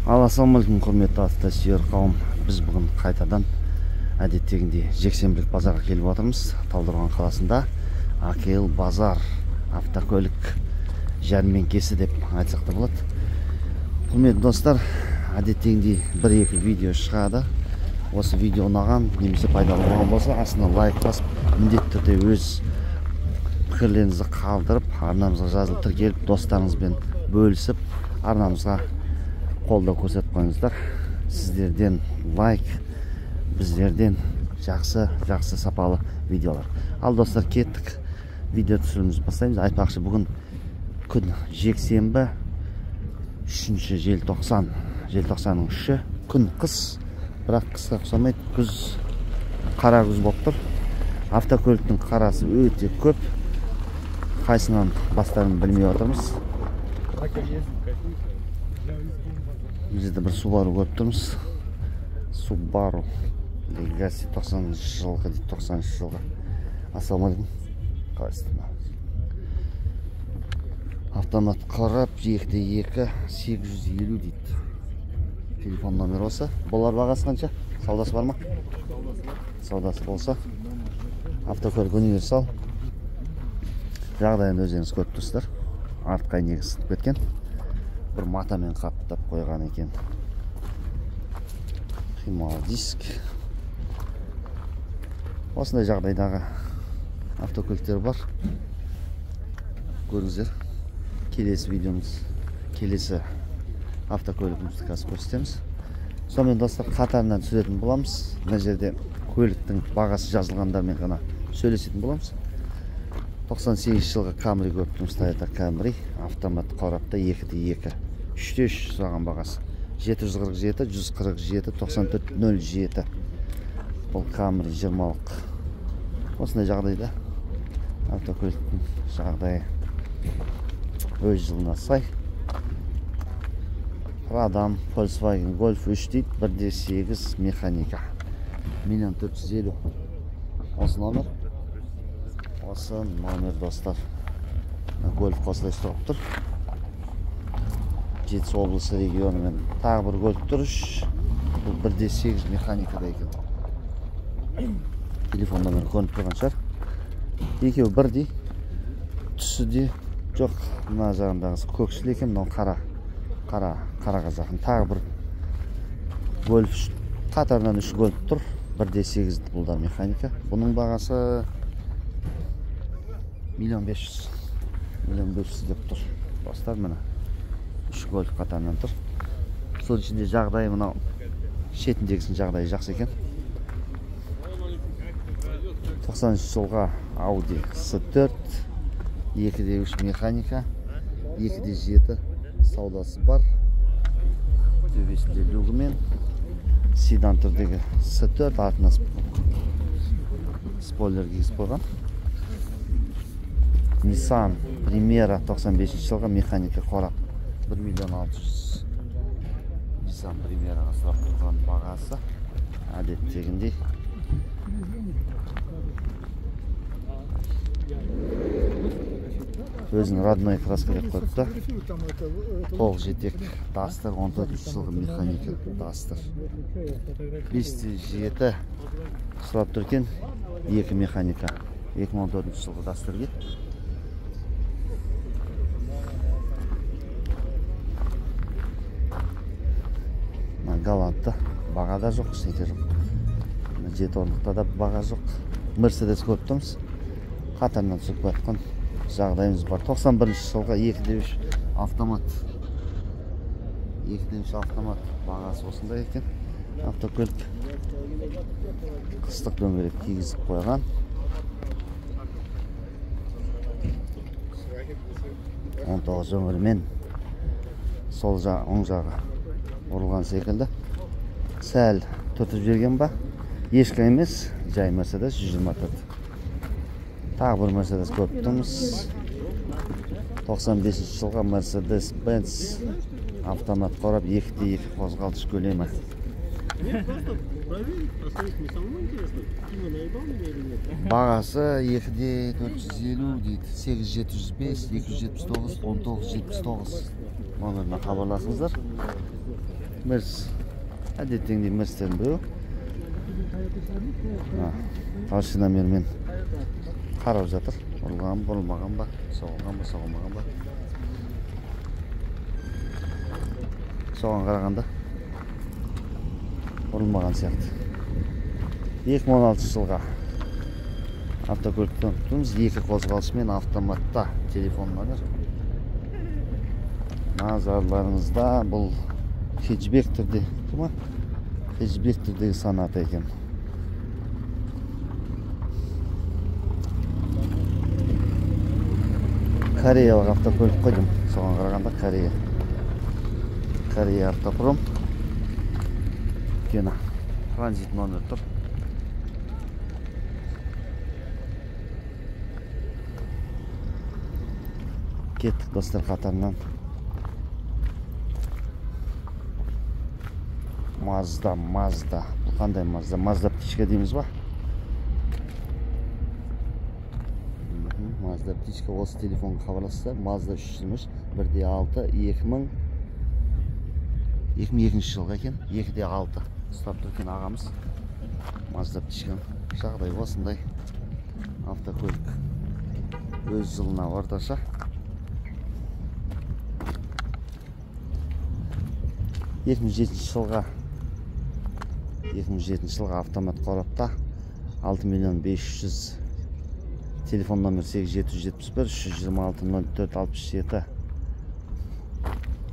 Ассалаумағалейкум құрметті автосүйер қауым. Біз бүгін қайтадан әдеттегіндей жексенбілік базарға келіп отырмыз. Талдықорған қаласында АКЛ базар автокөлік жәрмеңкесі деп айтсақ та болады. Құрметті достар, әдеттегіндей 1-2 видео шығады. Осы видео ұнаған немесе пайдалы болған болса, астына лайк басып, міндетті түрде өз пікірлеріңізді қалдырып, арнамызға жазылып тіркеліп, достарыңызбен бөлісіп, арнамызға қолдау көрсетіп қойыңыздар. Сіздерден лайк, біздерден жақсы сапалы видеолар. Ал достар, кеттік. Видео түсірімізді бастаймыз. Айтпақшы, бүгін күн жексенбі, 3 желтоқсан, желтоқсанның 3-і. Күн қыс, бірақ қысқа ұқсамайды, күз, қара күз болып тұр. Автокөліктің қарасы өте көп. Қайсынан бастарын білмей отырмыз. Бізде бір Subaru көріп тұрмыз. Subaru Legacy 90-шы жылғы дейді, 90-шы жылғы. Ассалаумағалейкум. Қалайсыздар? Автомат қорап 2-2 850 дейді. Телефон номер осы. Болар бағасы қанша? Саудасы бар ма? Саудасы болса. Автокөлік универсал. Жағдайын өздеріңіз көріп тұрсыздар. Артқай негіз сынып кеткен. Бір матамен қаптап қойған екен. Қимал диск. Осындай жағдайдағы автокөліктер бар. Көріңіздер. Келесі видеомыз, келесі автокөлігімізді қазір көрсетеміз. Сонымен достар, қатарынан түсіретін боламыз. Мына жерде көліктің бағасы жазылғандармен ғана сөйлесетін боламыз. 98 жылғы Camry көріп тұрмыз. Toyota Camry автомат қорапта 2-2 3-3 сұраған бағасы 747 147 9407. Бұл Camry 20-лық. Осындай жағдайда автокөліктің жағдайы өз жылына сай. Радам Volkswagen Golf 3 дейді, 1.8 механика, 1.450. Осы номер. Осы номер достар. Golf қосылай тұрып тұр. Жетісу облысы регионымен тағы бір Golf тұр. Бұл 1.8 механикада екен. Телефон номер көрініп тұрған шығар. Екеуі бірдей. Түсі де жоқ. Мына жағындағысы көкшіл екен, мынау қараға жақын. Тағы бір Golf, қатарынан 3 Golf тұр. 1.8 бұлдар механика. Бұның бағасы 1.500.000. 1.500.000 деп тұр. Достар, мына 3 Golf қатарынан тұр. Сол ішінде жағдайы, мынау шетіндегісінің жағдайы жақсы екен. 90 жылға Audi S4, 2.3 механика, 2.7 саудасы бар. Төбесінде люгімен. Седан түрдегі S4, артына спойлер кигізіп қойған. Nissan Primera 95 жылғы механика қорап 1.600.000. Nissan Primera'ға сұрап тұрған бағасы әдеттегіндей. Өзінің родной краска деп қойыпты. Тоқ жетек Duster 14 жылғы механика Duster. 507 сұрап тұрген 2 механика 2014 жылғы Duster кет. Голландта бағада жоқ, ештеңе жоқ. 7 орындықта да баға жоқ. Mercedes көріп тұрмыз. Қатарынан түсіп жатқан жағдайымыз бар. 91 жылға 2.3 автомат. 2.3 автомат бағасы осындай екен. Автокөлік қыстық дөңгелек кигізіп қойған. 19 өңірмен сол оң жағы ұрылған секілді. Сәл тұтып жерген ба? Ешкі емес, жай Mercedes 124. Тағы бір Mercedes көріп тұрмыз. 95 жылға Mercedes-Benz автомат қорап 2.2 қозғалтқыш көлемі. Бағасы 2.450 дейді. 8705 279 1979 номеріне хабарласыңыздар. Мерс. Әдеттегідей Мерстен біреу. Машинамермен қарап жатыр. Ұрылған, бұрылмаған ба, соғылған ба, соғылмаған ба. Соған қарағанда ұрылмаған сияқты. 2016 жылға автокөліктен тұтымыз 2 қозғалышымен автоматта телефон номер. Назарларыңызда бұл хеджбектерде кім? Хеджбектердегі санаты екен. Кореялық автокөлік қойдым. Соған қарағанда Корея автопром. Кені транзит номер тұр. Кеттік достар қатарынан. Mazda. Бұл қандай Mazda? Mazda птичка дейміз ба? Mazda птичка осы телефонға хабарласса, Mazda 325 1.6 2002 жылға екен, 2.6 ұстап тұрген ағамыз. Mazda птичка жағдай осындай автокөлік. Өз жылына орташа 2007 жылға автомат қорапта 6.500.000 телефон номер 8771 326 04 67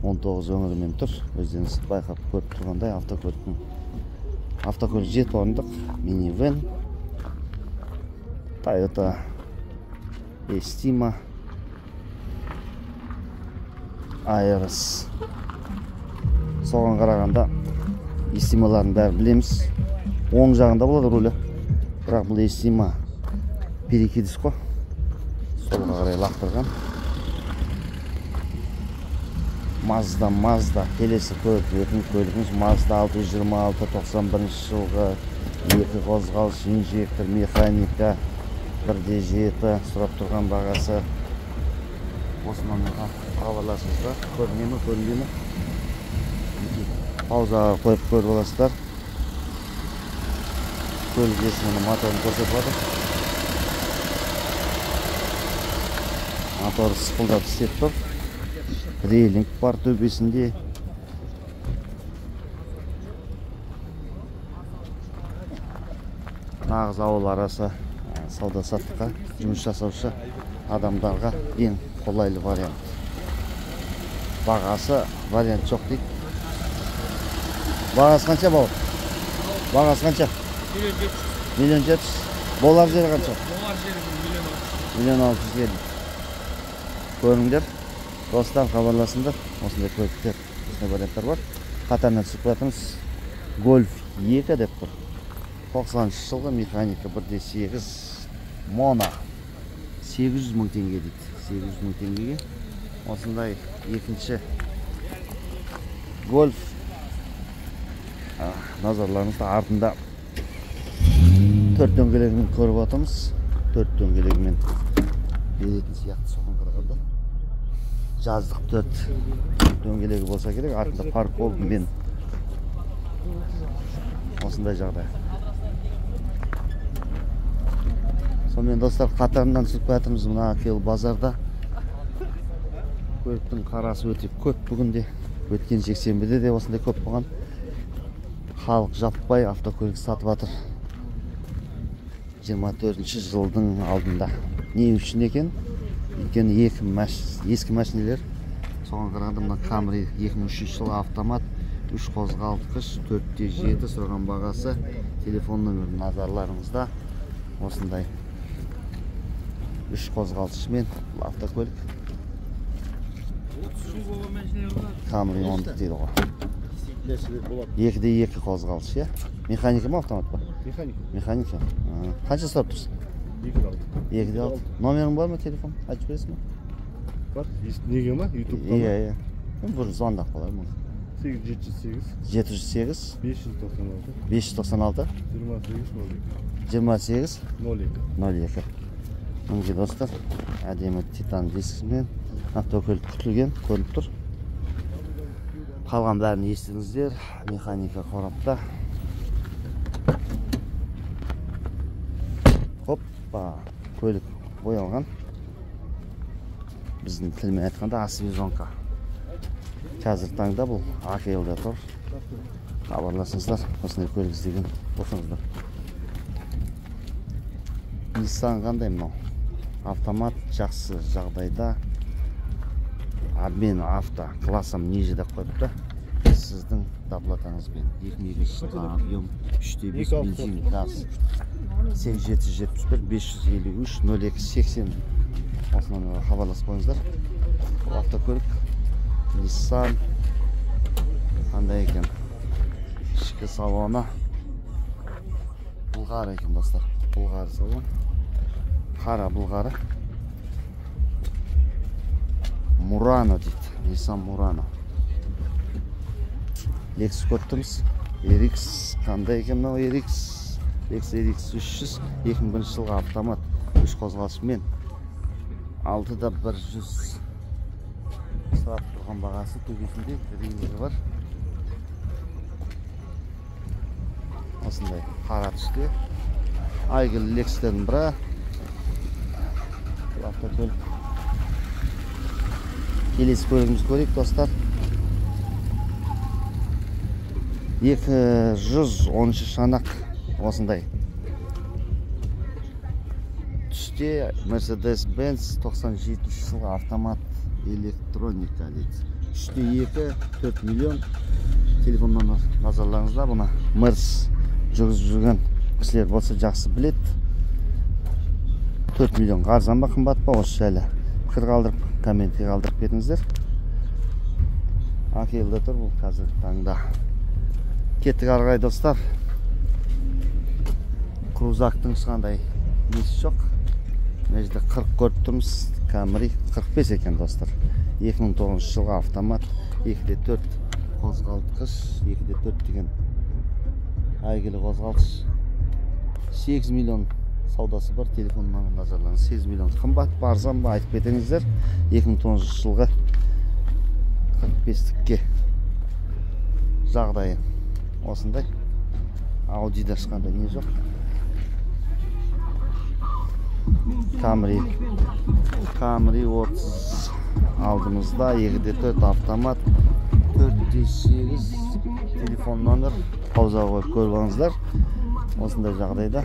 19 өңірімен тұр. Өздеріңіз байқап көріп тұрғандай автокөлік 7 орындық минивэн Toyota Estima Airs. Соған қарағанда Estimаларын бәрі білеміз. Оң жағында болады рулі. Бірақ бұл Estima перекидіс қой. Солға қарай лақтырған. Mazda. Келесі көлігіміз Mazda 626 91 жылғы 2 қозғалыш инжектор механика 1.7 сұрап тұрған бағасы. Осы номерға хабарласыңыздар. Көрінбей ме? Паузаға қойып көріп аласыздар. Көлік есімінің моторын көрсетіп жатыр. Моторы сықылдап істеп тұр. Рейлинг бар төбесінде. Нағыз ауыл арасы сауда-саттыққа жұмыс жасаушы адамдарға ең қолайлы вариант. Бағасы вариант жоқ дейді. Бағасы қанша бауыр? Бағасы қанша? 1.700.000. Болар жері қанша? Болар жері 1.650.000. Көріңдер. Достар хабарласыңдар. Осындай көліктер, осындай варианттар бар. Қатарынан түсіп жатырмыз. Golf 2 деп тұр. 90 жылғы механика 1.8 Mono. 800.000 теңге дейді. 800.000 теңгеге. Осындай екінші Golf. Назарларыңызда артында 4 дөңгелегін көріп отырмыз. 4 дөңгелегімен беретін сияқты соған қарағанда. Жаздық 4 дөңгелегі болса керек. Артында парк болдымен осындай жағдай. Сонымен достар қатарынан түсіп жатырмыз мына Акел базарда. Көліктің қарасы өте көп бүгінде. Өткен жексенбіде де осындай көп болған. Халық жаппай автокөлік сатып жатыр. 24 жылдың алдында. Не үшін екен? Өйткені ескі машинелер. Соған қарағанда мына Camry 2003 жылы автомат 3 қозғалтқыш 4.7 сұраған бағасы. Телефон номері назарларыңызда. Осындай 3 қозғалтқышмен автокөлік. Camry 10 дейді ғой. 2.2 қозғалыш, иә? Механика ма автомат па? Механика. Қанша сұрап тұрсың? 2.6. Номерің бар ма телефон? Айтып бересің ме? Бар. Неге ма? Ютубта ма? Иә. Бір звондап қалар ма? 708 596 28 02. Мінге достар, әдемі титан дискімен автокөлік күтілген, көрініп тұр. Қалған бәрін естідіңіздер. Механика қорапта. Hoppa, көлік боялған. Біздің тілмен айтқанда освежонка. Қазір таңда бұл AKL-да тұр. Хабарласыңыздар, осындай көлік іздеген болсаңыздар. Nissan қандай мынау? Автомат жақсы жағдайда. Обмен авто классом ниже деп қойыпты. Сіздің доплатаңызбен 2002 жылғы объем 3/5 бензин газ 8771 553 0280 осы номерге хабарласып қойыңыздар. Автокөлік Nissan қандай екен? Ішкі салоны Бұлғар екен достар. Бұлғар салон. Қара Бұлғары. Murano дейді. Nissan Murano. Lexus көттіміз. RX қандай екен мынау RX? RX 300 2001 жылғы автомат 3 қозғалысымен 6,100 сұрап тұрған бағасы төбесінде реңдері бар. Осындай қара түсте. Айгілі Lexus'тердің бірі. Автокөлік. Келесі көлігіміз көрейік достар. 213 шанақ осындай. Түсте Mercedes-Benz 97 жылғы автомат электроника дейді. 3/2 4 миллион. Телефоннан назарларыңызда бұны Mercedes жүргізіп жүрген кісілер болса жақсы білет. 4 миллион арзан ба қымбат па осы жайлы пікір қалдырып, комментке қалдырып кетіңіздер. AKL-да тұр бұл қазіргі таңда. Кеттік ары қарай достар. Крузактың ешқандай несі жоқ. Мына жерде 40 көріп тұрмыз. Camry 45 екен достар. 2009 жылғы автомат 2/4 қозғалтқыш 2/4 деген әйгілі қозғалтқыш 8 миллион саудасы бар. Телефоннан назарларыңыз 8 миллион қымбат па арзан ба айтып кетіңіздер. 2009 жылғы 45-тікке жағдайы осындай. Audi-да ешқандай не жоқ. Camry 30 алдымызда 2/4 автомат 4/8 телефон номер пауза қойып көріп алыңыздар. Осындай жағдайда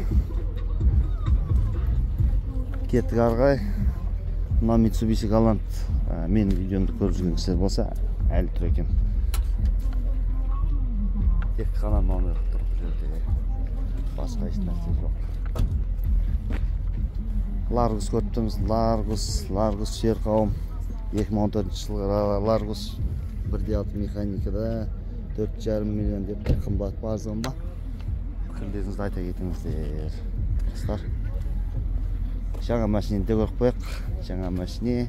кеттік ары қарай. Мына Mitsubishi Galant мен видеомды көріп жүрген кісілер болса әлі тұр екен. Тек қана номер тұр бұл жерде. Басқа еш нәрсе жоқ. Largus көріп тұрмыз. Largus шерқауым 2014 жылғы Largus 1/6 механикада 4,5 миллион деп қымбат па арзан ба? Пікірлеріңізді айта кетіңіздер. Достар. Жаңа машинені де көріп қояйық. Жаңа машине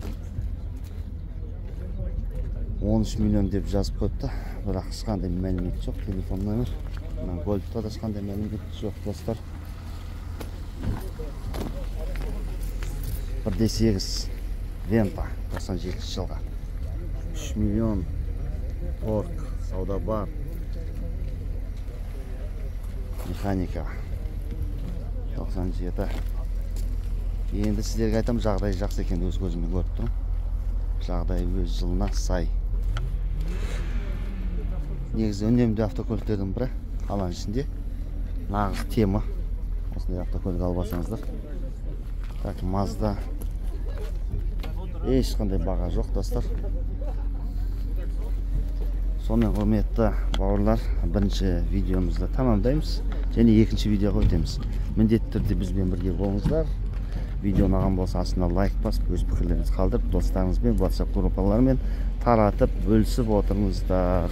13 миллион деп жазып қойыпты. Бірақ ешқандай мәлімет жоқ. Телефон номер. Мына Golf'та да ешқандай мәлімет жоқ достар. 1/8 Venta 97 жылға 3 миллион торг сауда бар. Механика 97. Енді сіздерге айтам, жағдай жақсы екен, өз көзіммен көріп тұрмын. Жағдай өз жылына сай. Негізі үнемді автокөліктердің бірі қаланың ішінде. Нағыз тема. Осындай автокөлік алып алсаңыздар. Так, Mazda ешқандай баға жоқ достар. Сонымен құрметті бауырлар, бірінші видеомызды тамамдаймыз және екінші видеоға өтеміз. Міндетті түрде бізбен бірге болыңыздар. Видео ұнаған болса астына лайк басып, өз пікірлеріңізді қалдырып, достарыңызбен WhatsApp группаларымен таратып, бөлісіп отырыңыздар.